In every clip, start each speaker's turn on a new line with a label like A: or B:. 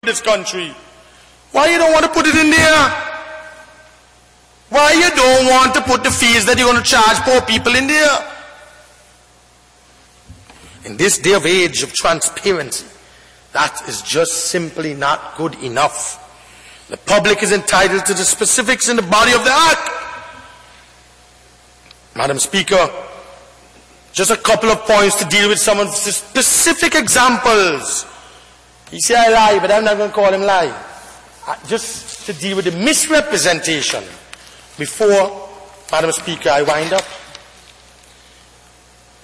A: this country. Why you don't want to put it in there? Why you don't want to put the fees that you're going to charge poor people in there? In this day of age of transparency, that is just simply not good enough. The public is entitled to the specifics in the body of the Act. Madam Speaker, just a couple of points to deal with some of the specific examples. He said I lie, but I'm not going to call him lie. Just to deal with the misrepresentation before, Madam Speaker, I wind up.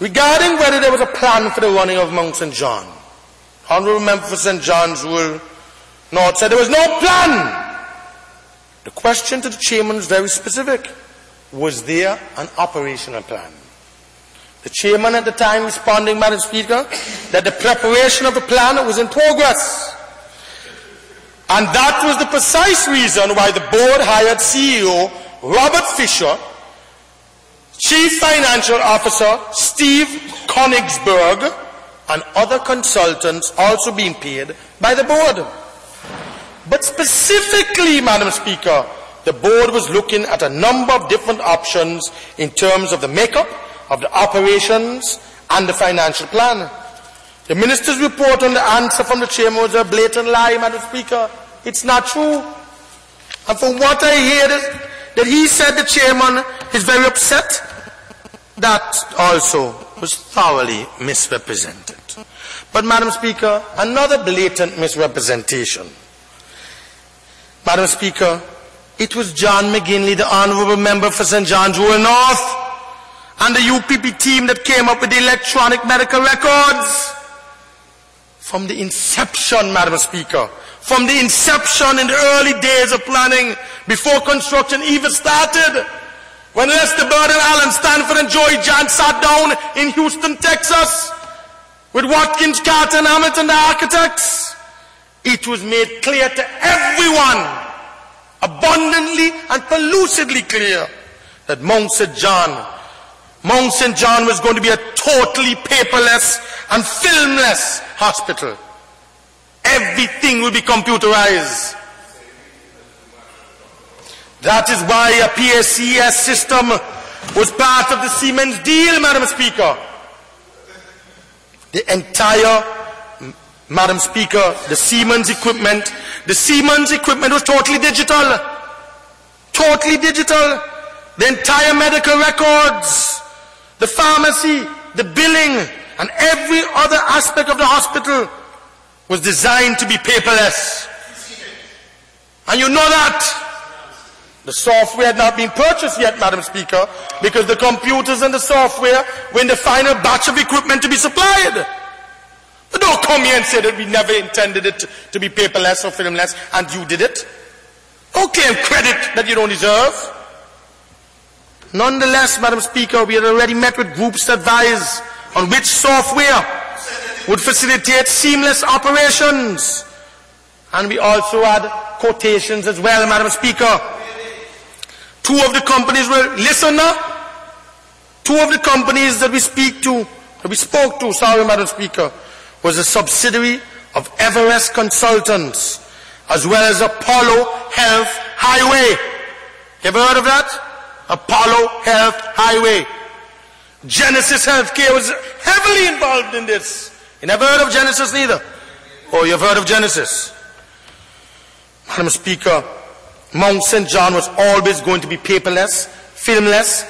A: Regarding whether there was a plan for the running of Mount St. John, Honourable Member for St. John's Wool North said there was no plan. The question to the chairman is very specific. Was there an operational plan? The chairman at the time responding, Madam Speaker, that the preparation of the plan was in progress. And that was the precise reason why the board hired CEO Robert Fisher, Chief Financial Officer Steve Konigsberg, and other consultants also being paid by the board. But specifically, Madam Speaker, the board was looking at a number of different options in terms of the makeup of the operations and the financial plan. The minister's report on the answer from the chairman was a blatant lie, Madam Speaker. It's not true. And from what I hear that he said the chairman is very upset, that also was thoroughly misrepresented. But Madam Speaker, another blatant misrepresentation. Madam Speaker, it was John McGinley, the Honourable Member for St. John's Wool North, and the UPP team that came up with the electronic medical records. From the inception, Madam Speaker, from the inception in the early days of planning, before construction even started, when Lester Bird and Alan Stanford and Joy John sat down in Houston, Texas, with Watkins, Carter and Hamilton, the architects, it was made clear to everyone, abundantly and pellucidly clear, that Mount St. John was going to be a totally paperless and filmless hospital. Everything will be computerized. That is why a PACS system was part of the Siemens deal, Madam Speaker. The entire, Madam Speaker, the Siemens equipment was totally digital. Totally digital. The entire medical records, the pharmacy, the billing, and every other aspect of the hospital was designed to be paperless. And you know that. The software had not been purchased yet, Madam Speaker, because the computers and the software were in the final batch of equipment to be supplied. But don't come here and say that we never intended it to be paperless or filmless, and you did it. Don't claim credit that you don't deserve. Nonetheless, Madam Speaker, we had already met with groups to advise on which software would facilitate seamless operations. And we also had quotations as well, Madam Speaker. Two of the companies were, listen now, two of the companies that we spoke to, sorry Madam Speaker, was a subsidiary of Everest Consultants, as well as Apollo Health Highway. You ever heard of that? Apollo Health Highway. Genesis Healthcare was heavily involved in this. You never heard of Genesis neither? Oh, you've heard of Genesis. Madam Speaker, Mount St. John was always going to be paperless, filmless,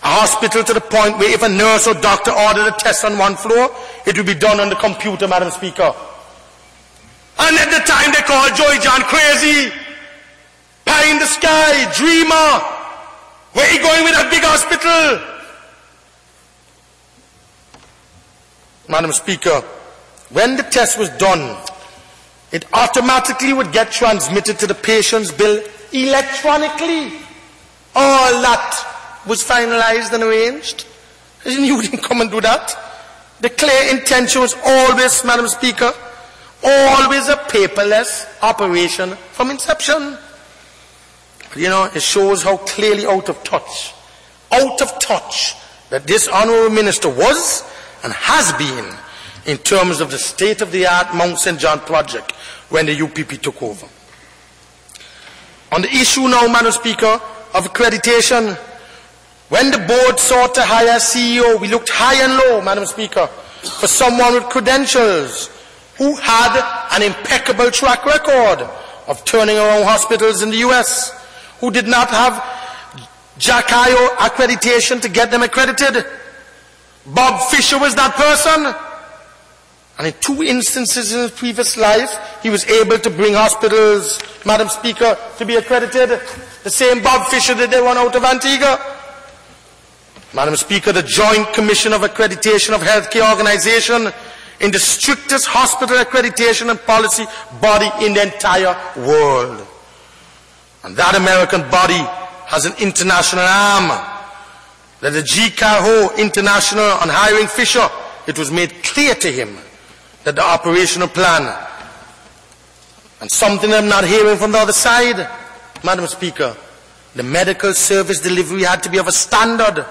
A: a hospital to the point where if a nurse or doctor ordered a test on one floor, it would be done on the computer, Madam Speaker. And at the time they called Joy John crazy, pie in the sky, dreamer. Where are you going with that big hospital? Madam Speaker, when the test was done, it automatically would get transmitted to the patient's bill electronically. All that was finalized and arranged. You didn't come and do that. The clear intention was always, Madam Speaker, always a paperless operation from inception. You know, it shows how clearly out of touch that this Honourable Minister was and has been in terms of the state-of-the-art Mount St. John project, when the UPP took over. On the issue now, Madam Speaker, of accreditation, when the board sought to hire a CEO, we looked high and low, Madam Speaker, for someone with credentials who had an impeccable track record of turning around hospitals in the US, who did not have JACIO accreditation to get them accredited. Bob Fisher was that person. And in 2 instances in his previous life, he was able to bring hospitals, Madam Speaker, to be accredited. The same Bob Fisher that they run out of Antigua. Madam Speaker, the Joint Commission of Accreditation of Healthcare Organization in the strictest hospital accreditation and policy body in the entire world. And that American body has an international arm. That the GCAHO International on hiring Fisher, it was made clear to him that the operational plan, and something I'm not hearing from the other side, Madam Speaker, the medical service delivery had to be of a standard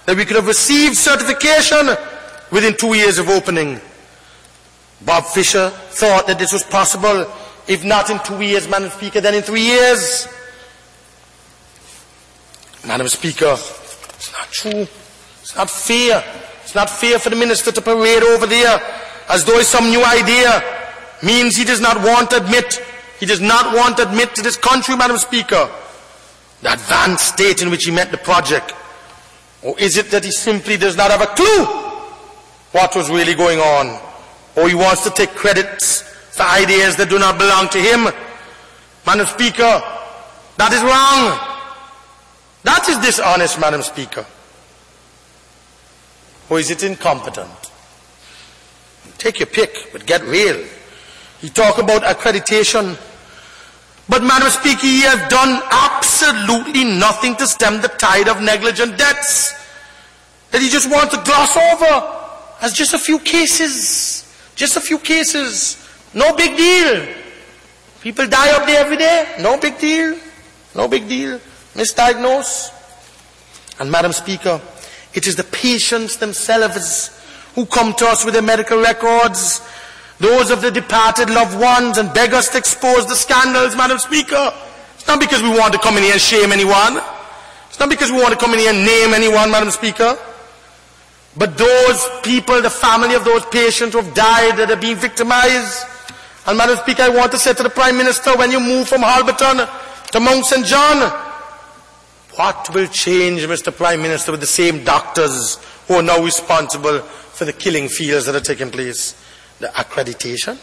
A: that we could have received certification within 2 years of opening. Bob Fisher thought that this was possible, if not in 2 years, Madam Speaker, then in 3 years. Madam Speaker, it's not true. It's not fair. It's not fair for the minister to parade over there as though it's some new idea. Means he does not want to admit, he does not want to admit to this country, Madam Speaker, the advanced state in which he met the project. Or is it that he simply does not have a clue what was really going on? Or he wants to take credits for ideas that do not belong to him? Madam Speaker, that is wrong. That is dishonest, Madam Speaker. Or is it incompetent? Take your pick, but get real. You talk about accreditation, but Madam Speaker, you have done absolutely nothing to stem the tide of negligent deaths that you just want to gloss over as just a few cases. Just a few cases. No big deal. People die up there every day. No big deal. No big deal. Misdiagnosed. And Madam Speaker, it is the patients themselves who come to us with their medical records, those of the departed loved ones, and beg us to expose the scandals, Madam Speaker. It's not because we want to come in here and shame anyone. It's not because we want to come in here and name anyone, Madam Speaker. But those people, the family of those patients who have died, that are being victimized. And Madam Speaker, I want to say to the Prime Minister, when you move from Halberton to Mount St. John, what will change, Mr. Prime Minister, with the same doctors who are now responsible for the killing fields that are taking place? The accreditation?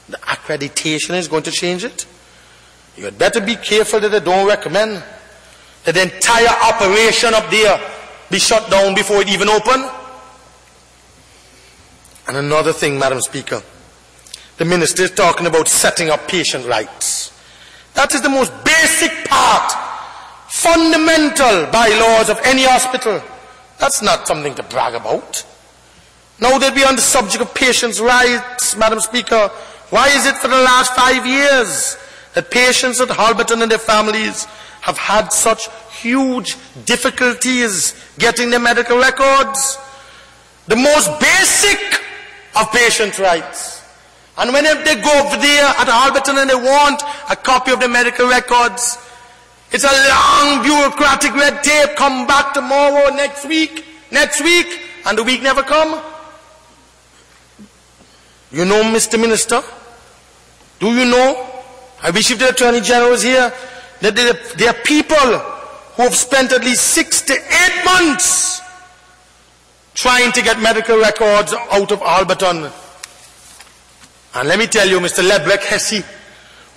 A: The accreditation is going to change it? You had better be careful that they don't recommend that the entire operation up there be shut down before it even opened. And another thing, Madam Speaker, the minister is talking about setting up patient rights. That is the most basic part, fundamental bylaws of any hospital. That's not something to brag about. Now that we are on the subject of patients' rights, Madam Speaker, why is it for the last 5 years that patients at Halberton and their families have had such huge difficulties getting their medical records? The most basic of patients' rights. And when they go over there at Halberton and they want a copy of the medical records, it's a long bureaucratic red tape. Come back tomorrow, next week, and the week never come. You know, Mr. Minister, do you know, I wish if the Attorney General was here, that there are people who have spent at least 6 to 8 months trying to get medical records out of Halberton. And let me tell you, Mr. Lebrecht-Hesse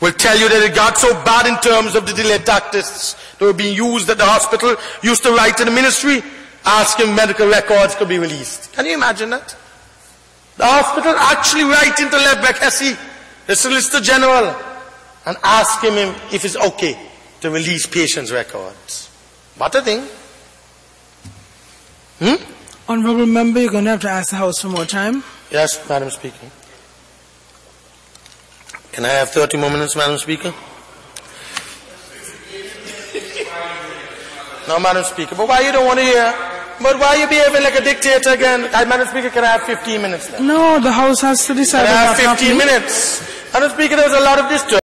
A: will tell you that it got so bad in terms of the delay tactics that were being used at the hospital, used to write to the ministry asking medical records could be released. Can you imagine that? The hospital actually writing to Lebrecht-Hesse, the Solicitor General, and asking him if it's okay to release patients' records. What a thing.
B: Honourable Member, you're going to have to ask the House for more time.
A: Yes, Madam Speaker. Can I have 30 more minutes, Madam Speaker? No, Madam Speaker. But why you don't want to hear? But why you behaving like a dictator again? Madam Speaker, can I have 15 minutes then?
B: No, the House has to decide.
A: Can I have 15 minutes? And the Speaker, there was a lot of disturbance.